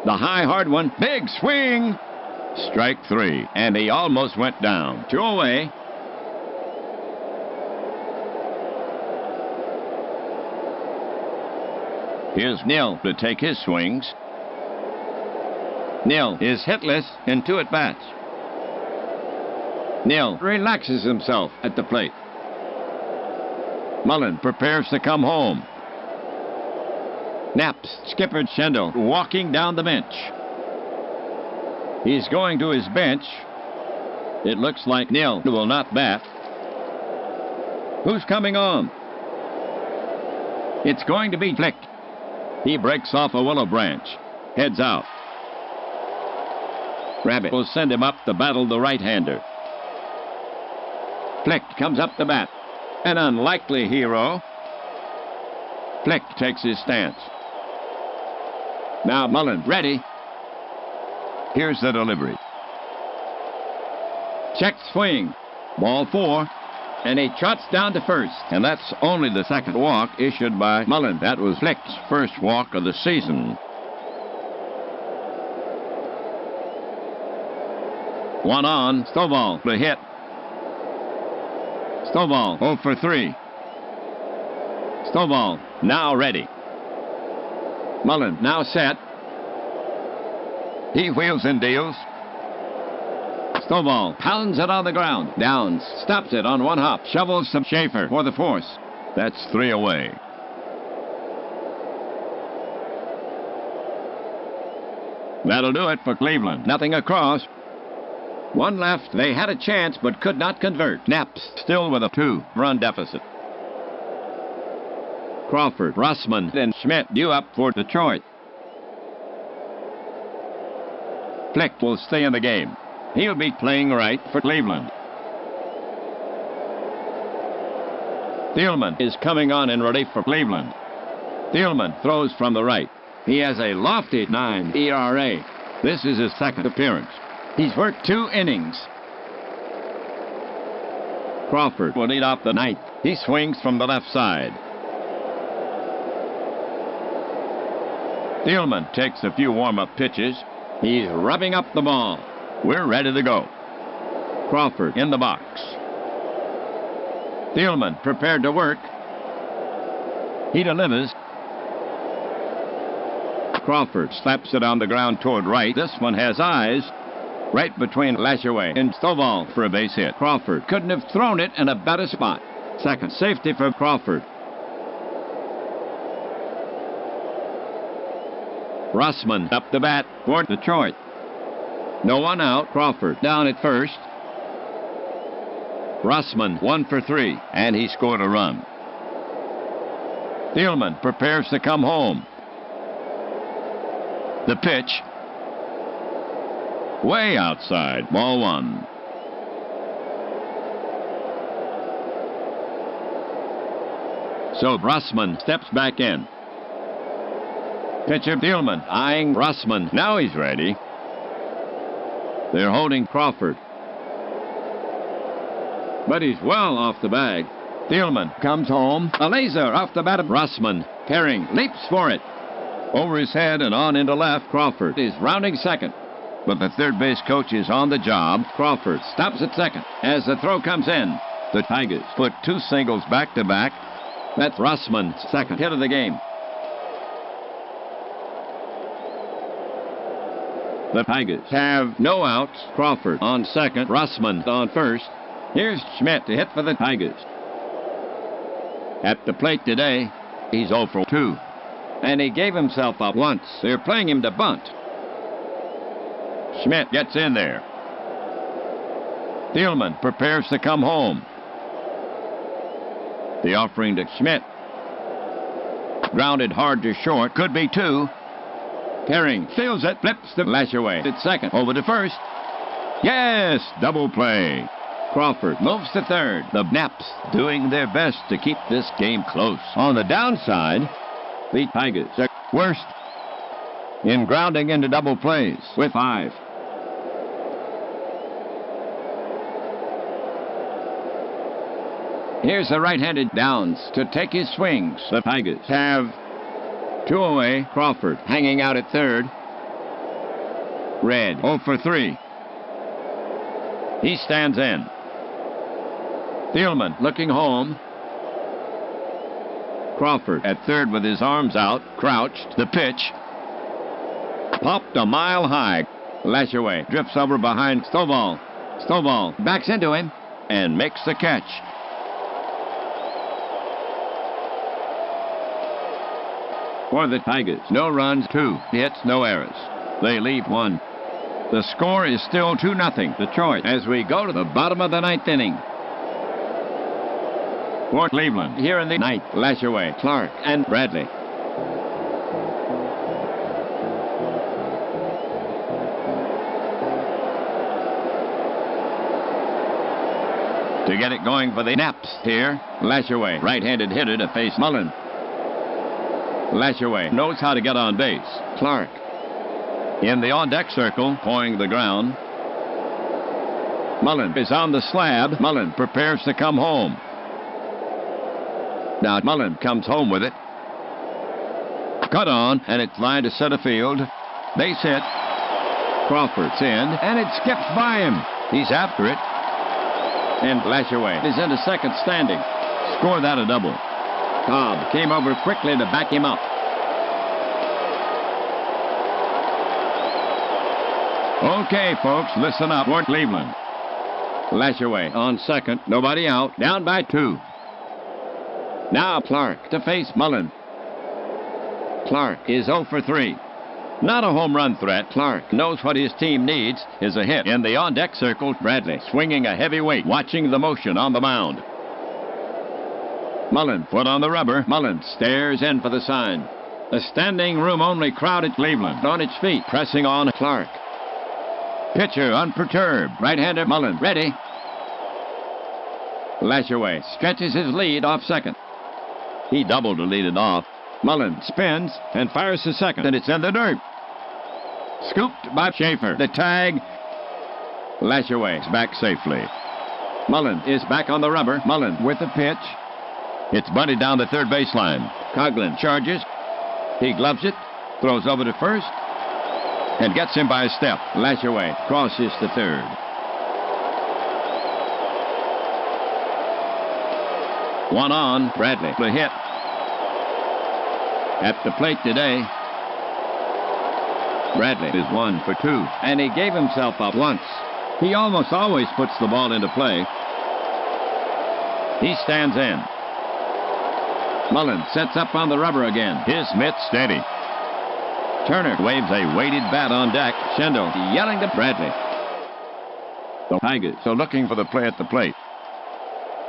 S1: The high, hard one. Big swing. Strike 3. And he almost went down. 2 away. Here's Neal to take his swings. Neal is hitless in 2 at-bats. Neal relaxes himself at the plate. Mullen prepares to come home. Naps skipper Schendel walking down the bench. He's going to his bench. It looks like Neal will not bat. Who's coming on? It's going to be Flick. He breaks off a willow branch. Heads out. Rabbit will send him up to battle the right-hander. Flick comes up to bat. An unlikely hero. Flick takes his stance. Now Mullen ready. Here's the delivery. Check swing. Ball 4. And he trots down to first. And that's only the second walk issued by Mullen. That was Flick's first walk of the season. 1 on. Stovall to hit. Stovall 0 for 3. Stovall now ready. Mullen now set. He wheels and deals. Stovall pounds it on the ground. Downs stops it on 1 hop. Shovels to Schaefer for the force. That's 3 away. That'll do it for Cleveland. Nothing across. 1 left. They had a chance but could not convert. Naps still with a 2-run deficit. Crawford, Russman, and Schmidt due up for Detroit. Flick will stay in the game. He'll be playing right for Cleveland. Thielman is coming on in relief for Cleveland. Thielman throws from the right. He has a lofty 9 ERA. This is his second appearance. He's worked 2 innings. Crawford will lead off the 9th. He swings from the left side. Thielman takes a few warm-up pitches. He's rubbing up the ball. We're ready to go. Crawford in the box. Thielman prepared to work. He delivers. Crawford slaps it on the ground toward right. This one has eyes. Right between Lashaway and Stovall for a base hit. Crawford couldn't have thrown it in a better spot. Second safety for Crawford. Russman up the bat for Detroit. No 1 out. Crawford down at first. Russman 1 for 3, and he scored a run. Thielman prepares to come home. The pitch. Way outside. Ball 1. So Russman steps back in. Pitcher Thielman eyeing Russman. Now he's ready. They're holding Crawford. But he's well off the bag. Thielman comes home. A laser off the bat of Russman. Herring leaps for it. Over his head and on into left. Crawford is rounding second. But the third base coach is on the job. Crawford stops at second as the throw comes in. The Tigers put 2 singles back-to-back. That's Russman's second hit of the game. The Tigers have no outs. Crawford on second. Russman on first. Here's Schmidt to hit for the Tigers. At the plate today, he's 0 for 2. And he gave himself up once. They're playing him to bunt. Schmidt gets in there. Thielman prepares to come home. The offering to Schmidt. Grounded hard to short. Could be 2. Herring fields it. Flips the lash away. At second. Over to first. Yes! Double play. Crawford moves to third. The Naps doing their best to keep this game close. On the downside, the Tigers are worst in grounding into double plays with 5. Here's the right-handed Downs to take his swings. The Tigers have 2 away. Crawford hanging out at third. Red 0 for 3. He stands in. Thielman looking home. Crawford at third with his arms out, crouched. The pitch. Popped a mile high. Lash away. Drifts over behind Stovall. Stovall backs into him and makes the catch. For the Tigers, no runs, 2 hits, no errors. They leave 1. The score is still 2-0 Detroit as we go to the bottom of the 9th inning. For Cleveland, here in the 9th, Lashaway, Clark, and Bradley. To get it going for the Naps here, Lashaway, right-handed hitter to face Mullen. Lashaway knows how to get on base. Clark in the on-deck circle, pawing the ground. Mullen is on the slab. Mullen prepares to come home. Now Mullen comes home with it. Cut on, and it's lined to center field. Base hit. Crawford's in, and it skips by him. He's after it. And Lashaway is into second standing. Score that a double. Cobb came over quickly to back him up. Okay, folks, listen up. For Cleveland. Lashaway on second. Nobody out. Down by 2. Now Clark to face Mullen. Clark is 0 for 3. Not a home run threat. Clark knows what his team needs is a hit. In the on-deck circle, Bradley swinging a heavy weight, watching the motion on the mound. Mullen foot on the rubber. Mullen stares in for the sign. A standing room only crowd at Cleveland on its feet, pressing on Clark. Pitcher unperturbed. Right-hander Mullen ready. Lashaway stretches his lead off second. He doubled to lead it off. Mullen spins and fires to second, and it's in the dirt. Scooped by Schaefer. The tag. Lashaway's back safely. Mullen is back on the rubber. Mullen with the pitch. It's bunted down the third baseline. Coughlin charges. He gloves it. Throws over to first. And gets him by a step. Lashaway crosses to third. One on. Bradley. The hit. At the plate today, Bradley is 1 for 2. And he gave himself up once. He almost always puts the ball into play. He stands in. Mullen sets up on the rubber again. His mitt steady. Turner waves a weighted bat on deck. Schindel yelling to Bradley. The Tigers are looking for the play at the plate.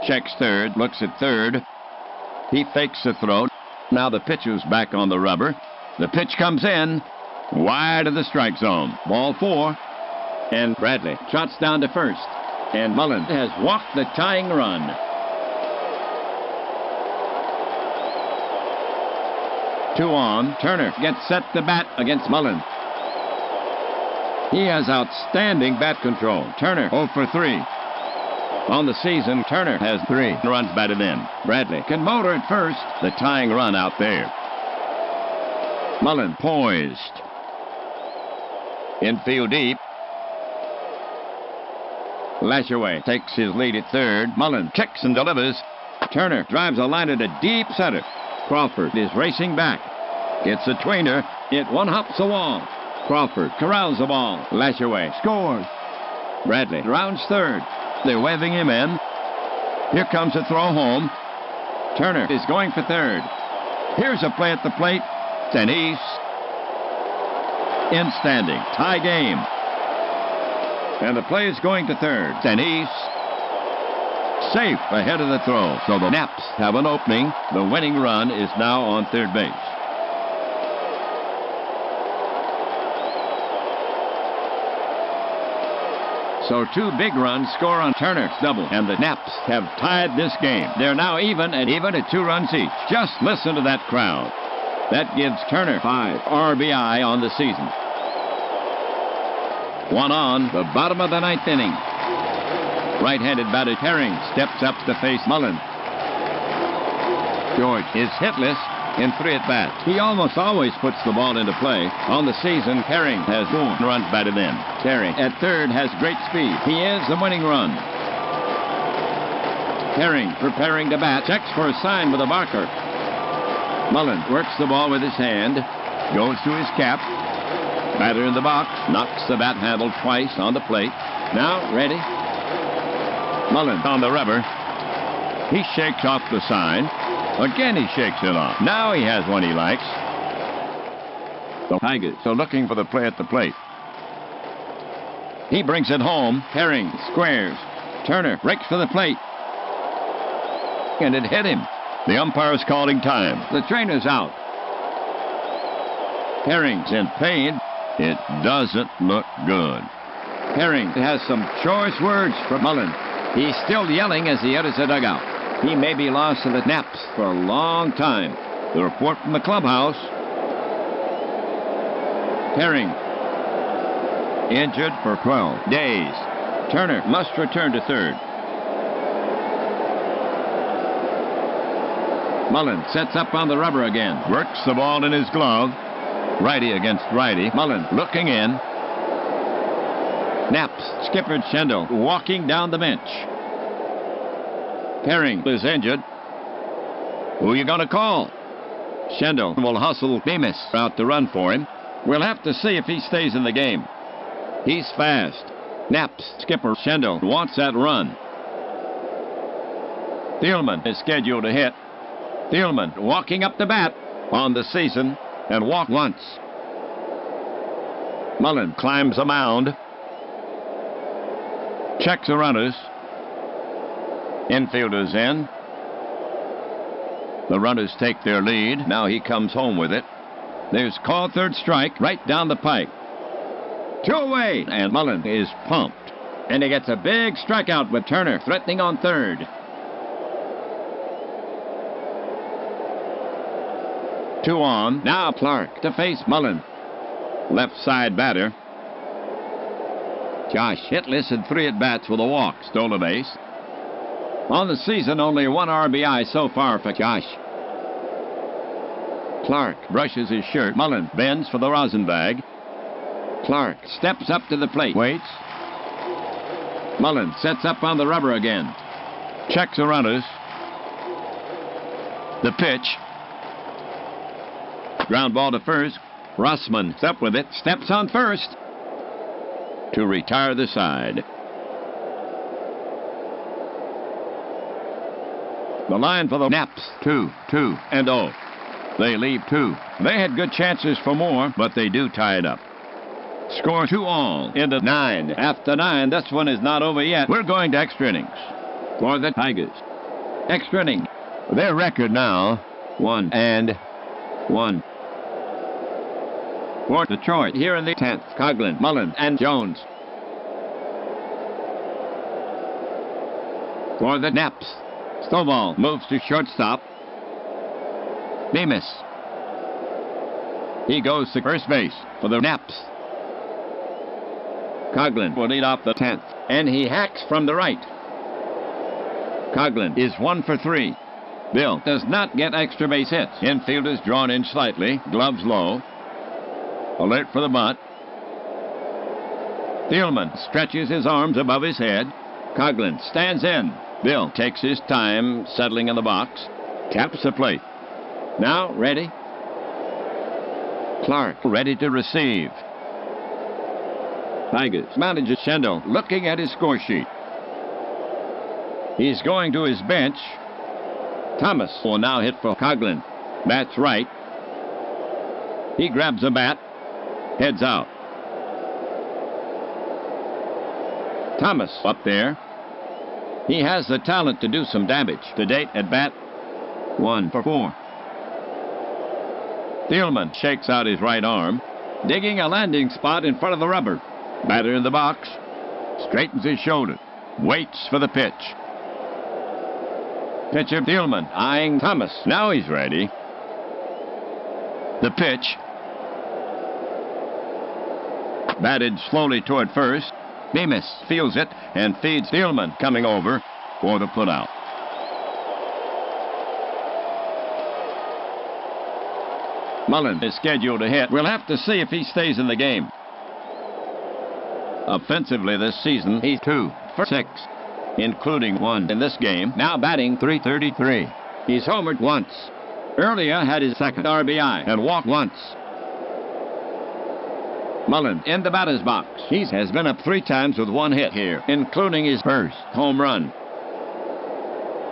S1: Checks third, looks at third. He fakes the throw. Now the pitcher's back on the rubber. The pitch comes in. Wide of the strike zone. Ball 4. And Bradley trots down to first. And Mullen has walked the tying run. 2 on. Turner gets set to bat against Mullen. He has outstanding bat control. Turner 0 for 3. On the season, Turner has 3 runs batted in. Bradley can motor at first. The tying run out there. Mullen poised. Infield deep. Lashaway takes his lead at third. Mullen kicks and delivers. Turner drives a line at a deep center. Crawford is racing back. It's a tweener. It one-hops the wall. Crawford corrals the ball. Lashaway scores. Bradley rounds third. They're waving him in. Here comes a throw home. Turner is going for third. Here's a play at the plate. And he's in standing. Tie game. And the play is going to third. And he's safe ahead of the throw. So the Naps have an opening. The winning run is now on third base. So 2 big runs score on Turner's double, and the Naps have tied this game. They're now even at 2 runs each. Just listen to that crowd. That gives Turner 5 RBI on the season. 1 on, the bottom of the 9th inning. Right-handed batter Herring steps up to face Mullen. George is hitless in 3 at-bats. He almost always puts the ball into play. On the season, Herring has 4 runs batted in. Terry at third has great speed. He is the winning run. Herring preparing to bat. Checks for a sign with a marker. Mullen works the ball with his hand. Goes to his cap. Batter in the box. Knocks the bat handle twice on the plate. Now ready. Mullen on the rubber. He shakes off the sign. Again he shakes it off. Now he has one he likes. The Tigers are looking for the play at the plate. He brings it home. Herring squares. Turner breaks for the plate. And it hit him. The umpire's calling time. The trainer's out. Herring's in pain. It doesn't look good. Herring has some choice words for Mullen. He's still yelling as he enters the dugout. He may be lost to the Naps for a long time. The report from the clubhouse. Herring injured for 12 days. Turner must return to third. Mullen sets up on the rubber again. Works the ball in his glove. Righty against righty. Mullen looking in. Naps. Skipper Schendel walking down the bench. Herring is injured. Who are you going to call? Schendel will hustle Bemis out to run for him. We'll have to see if he stays in the game. He's fast. Naps. Skipper Schendel wants that run. Thielman is scheduled to hit. Thielman walking up the bat on the season and walked once. Mullen climbs a mound. Checks the runners. Infielders in. The runners take their lead. Now he comes home with it. There's called third strike right down the pike. 2 away, and Mullen is pumped. And he gets a big strikeout with Turner threatening on third. Two on. Now Clark to face Mullen. Left side batter. Josh hitless in 3 at-bats with a walk. Stole a base. On the season, only 1 RBI so far for Josh. Clark brushes his shirt. Mullen bends for the rosin bag. Clark steps up to the plate. Waits. Mullen sets up on the rubber again. Checks the runners. The pitch. Ground ball to first. Rossman up with it. Steps on first to retire the side. The line for the Naps, 2-2-0. They leave 2. They had good chances for more, but they do tie it up. Score 2 all into 9. After 9, this one is not over yet. We're going to extra innings for the Tigers. Extra inning. Their record now, 1-1. For Detroit, here in the 10th, Coughlin, Mullen, and Jones. For the Naps, Stovall moves to shortstop. Bemis He goes to first base for the Naps. Coughlin will lead off the 10th, and he hacks from the right. Coughlin is 1 for 3. Bill does not get extra base hits. Infield is drawn in slightly, gloves low. Alert for the bunt. Thielman stretches his arms above his head. Coughlin stands in. Bill takes his time settling in the box. Taps the plate. Now ready. Clark ready to receive. Tigers manager Schendel looking at his score sheet. He's going to his bench. Thomas will now hit for Coughlin. Bats right. He grabs a bat. Heads out. Thomas up there. He has the talent to do some damage. To date at bat, 1 for 4. Thielman shakes out his right arm, digging a landing spot in front of the rubber. Batter in the box, straightens his shoulder, waits for the pitch. Pitcher Thielman eyeing Thomas. Now he's ready. The pitch. Batted slowly toward first. Bemis feels it and feeds Thielman coming over for the putout. Mullen is scheduled to hit. We'll have to see if he stays in the game. Offensively this season, he's 2 for 6, including 1 in this game. Now batting .333. He's homered once. Earlier had his second RBI and walked once. Mullen in the batter's box. He has been up 3 times with 1 hit here, including his first home run.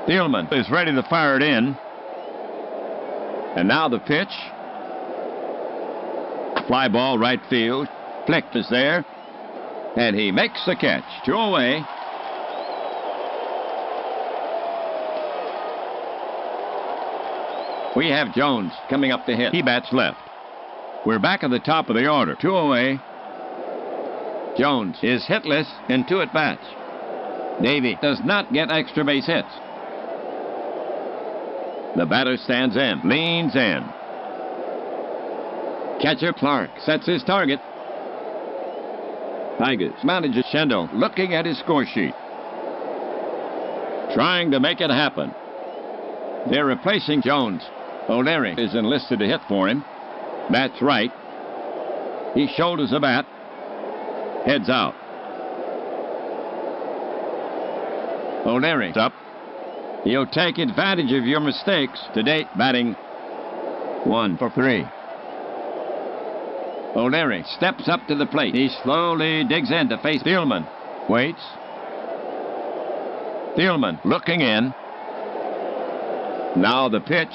S1: Thielman is ready to fire it in. And now the pitch. Fly ball right field. Flick is there. And he makes the catch. 2 away. We have Jones coming up to hit. He bats left. We're back at the top of the order. 2 away. Jones is hitless in 2 at-bats. Davey does not get extra base hits. The batter stands in, leans in. Catcher Clark sets his target. Tigers manager Schendel looking at his score sheet, trying to make it happen. They're replacing Jones. O'Leary is enlisted to hit for him. Bats right. He shoulders the bat. Heads out. O'Leary's up. He'll take advantage of your mistakes. To date, batting 1 for 3. O'Leary steps up to the plate. He slowly digs in to face Thielman. Waits. Thielman looking in. Now the pitch.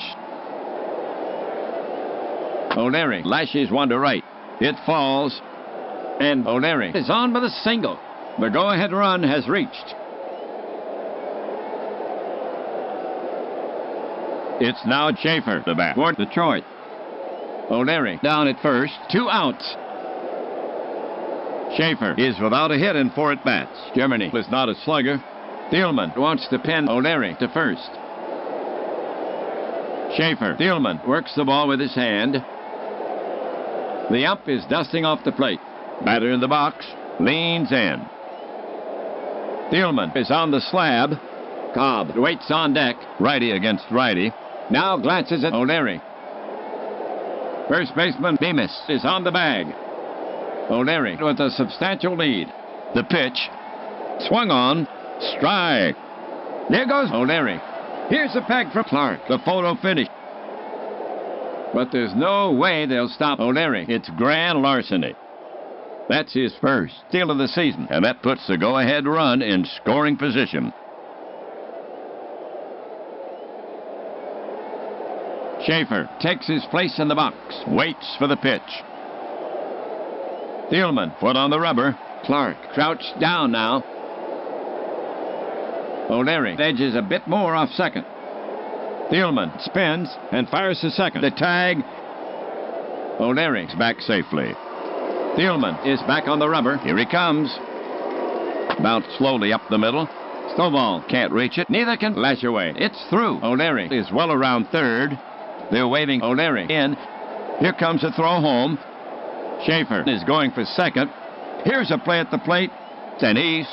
S1: O'Leary lashes one to right. It falls. And O'Leary is on with a single. The go-ahead run has reached. It's now Schaefer, the bat for Detroit. O'Leary down at first. 2 outs. Schaefer is without a hit in 4 at-bats. Germany is not a slugger. Thielman wants to pin O'Leary to first. Schaefer. Thielman works the ball with his hand. The ump is dusting off the plate. Batter in the box. Leans in. Thielman is on the slab. Cobb waits on deck. Righty against righty. Now glances at O'Leary. First baseman Bemis is on the bag. O'Leary with a substantial lead. The pitch. Swung on. Strike. There goes O'Leary. Here's a peg for Clark. The photo finish. But there's no way they'll stop O'Leary. It's grand larceny. That's his first steal of the season, and that puts the go-ahead run in scoring position. Schaefer takes his place in the box, waits for the pitch. Thielman, foot on the rubber. Clark crouched down now. O'Leary edges a bit more off second. Thielman spins and fires to second. The tag. O'Leary's back safely. Thielman is back on the rubber. Here he comes. Bounced slowly up the middle. Stovall can't reach it. Neither can Lashaway. It's through. O'Leary is well around third. They're waving O'Leary in. Here comes a throw home. Schaefer is going for second. Here's a play at the plate, and he's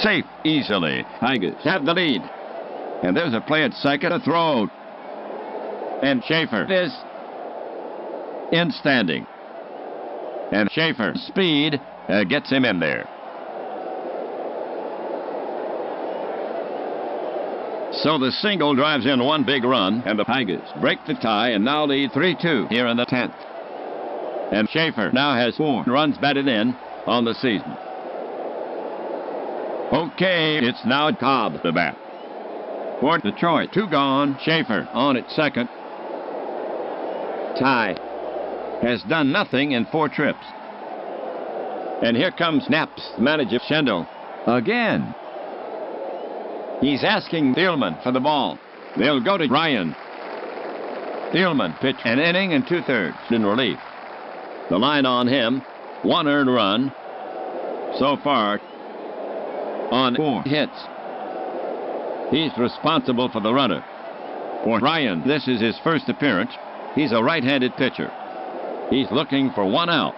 S1: safe easily. Tigers have the lead. And there's a play at second, a throw. And Schaefer is in standing. And Schaefer's speed gets him in there. So the single drives in one big run, and the Tigers break the tie and now lead 3-2 here in the 10th. And Schaefer now has 4 runs batted in on the season. Okay, it's now Cobb to bat. For Detroit, 2 gone. Schaefer on at second. Ty has done nothing in 4 trips. And here comes Naps, manager Schendel, again. He's asking Thielman for the ball. They'll go to Ryan. Thielman pitched an inning and 2/3 in relief. The line on him, 1 earned run so far on 4 hits. He's responsible for the runner. For Ryan, this is his first appearance. He's a right-handed pitcher. He's looking for 1 out.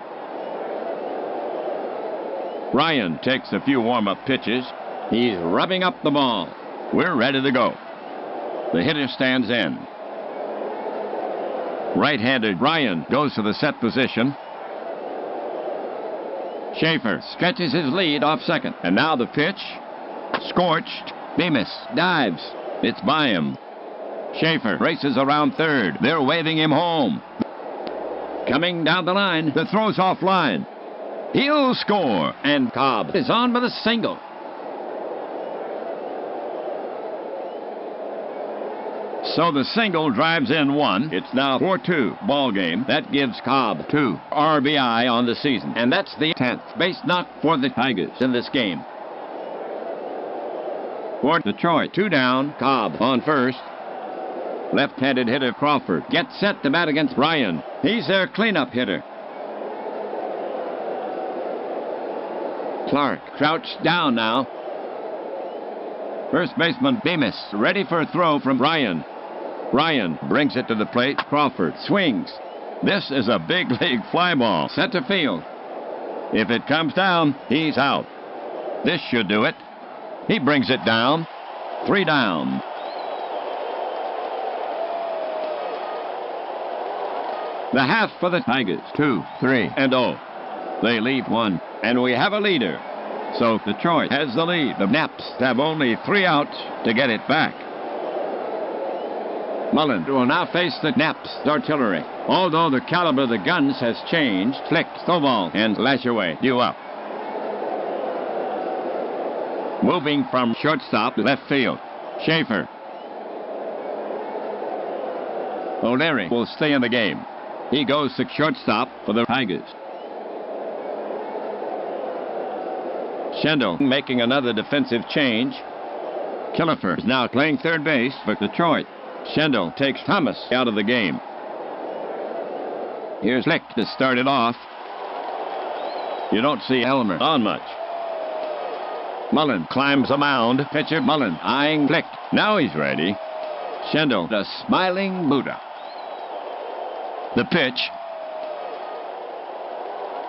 S1: Ryan takes a few warm-up pitches. He's rubbing up the ball. We're ready to go. The hitter stands in. Right-handed Ryan goes to the set position. Schaefer stretches his lead off second. And now the pitch. Scorched. Bemis dives. It's by him. Schaefer races around third. They're waving him home. Coming down the line. The throw's offline. He'll score. And Cobb is on with a single. So the single drives in 1. It's now 4-2 ball game. That gives Cobb 2 RBI on the season. And that's the 10th base knock for the Tigers in this game. For Detroit, 2 down. Cobb on first. Left-handed hitter Crawford gets set to bat against Ryan. He's their cleanup hitter. Clark crouched down now. First baseman Bemis ready for a throw from Ryan. Ryan brings it to the plate. Crawford swings. This is a big league fly ball. Set to field. If it comes down, he's out. This should do it. He brings it down. 3 down. The half for the Tigers. 2, 3, and 0. They leave 1, and we have a leader. So Detroit has the lead. The Naps have only 3 outs to get it back. Mullen will now face the Naps artillery. Although the caliber of the guns has changed, Flick, Stovall, and Lashaway due up. Moving from shortstop to left field. Schaefer. O'Leary will stay in the game. He goes to shortstop for the Tigers. Schendel making another defensive change. Killefer is now playing third base for Detroit. Schendel takes Thomas out of the game. Here's Lick to start it off. You don't see Elmer on much. Mullen climbs a mound. Pitcher Mullen eyeing Lick. Now he's ready. Schendel, the smiling Buddha. The pitch.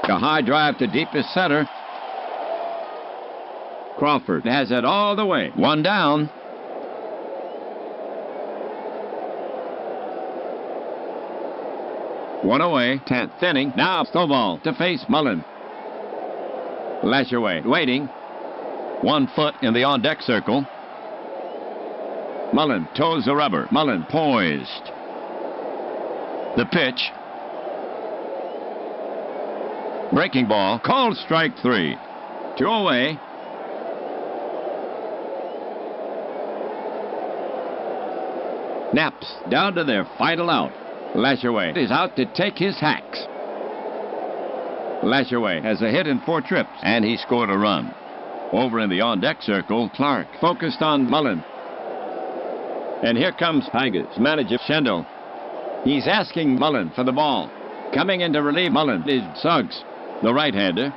S1: A high drive to deepest center. Crawford has it all the way. 1 down. One away. 10th inning. Now Stovall to face Mullen. Lashaway waiting. 1 foot in the on-deck circle. Mullen toes the rubber. Mullen poised. The pitch. Breaking ball. Called strike 3. 2 away. Naps down to their final out. Lashaway is out to take his hacks. Lashaway has a hit in 4 trips, and he scored a run. Over in the on-deck circle, Clark focused on Mullen. And here comes Tigers manager Schendel. He's asking Mullen for the ball. Coming in to relieve Mullen is Suggs, the right-hander.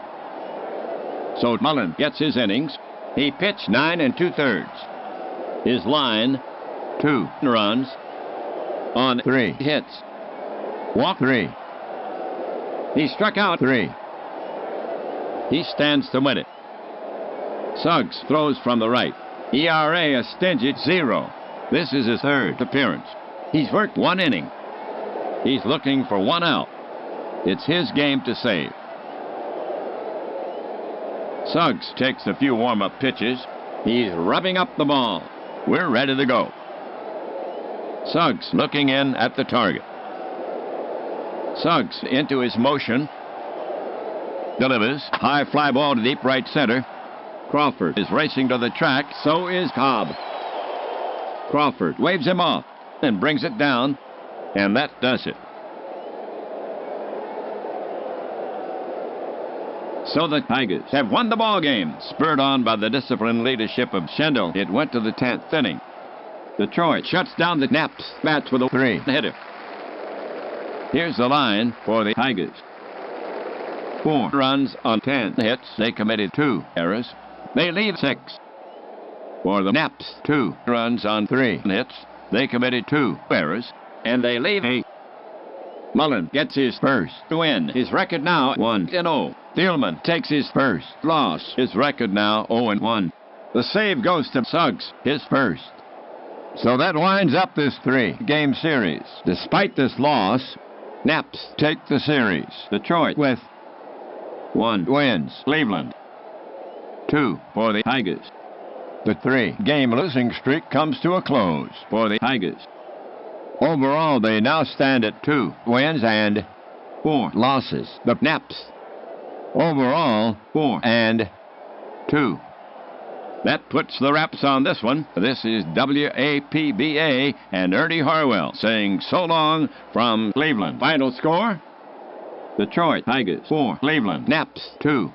S1: So Mullen gets his innings. He pitched 9 2/3. His line, 2 runs on 3 hits. Walk 3. He struck out 3. He stands to win it. Suggs throws from the right. ERA a stingy 0. This is his third appearance. He's worked 1 inning. He's looking for 1 out. It's his game to save. Suggs takes a few warm-up pitches. He's rubbing up the ball. We're ready to go. Suggs looking in at the target. Suggs into his motion. Delivers. High fly ball to deep right center. Crawford is racing to the track. So is Cobb. Crawford waves him off and brings it down. And that does it. So the Tigers have won the ball game. Spurred on by the disciplined leadership of Schendel, it went to the 10th inning. Detroit shuts down the Naps. Bats with a 3-hitter. Here's the line for the Tigers. 4 runs on 10 hits. They committed 2 errors. They leave 6. For the Naps, 2 runs on 3 hits. They committed 2 errors. And they leave 8. Mullen gets his first win. His record now 1-0. Thielman takes his first loss. His record now 0-1. The save goes to Suggs, his first. So that winds up this 3-game series. Despite this loss, Naps take the series. Detroit with 1 wins. Cleveland 2 for the Tigers. The 3-game losing streak comes to a close for the Tigers. Overall, they now stand at 2 wins and 4 losses. The Naps overall 4-2. That puts the wraps on this one. This is WAPBA and Ernie Harwell saying so long from Cleveland. Final score: Detroit Tigers 4, Cleveland Naps 2.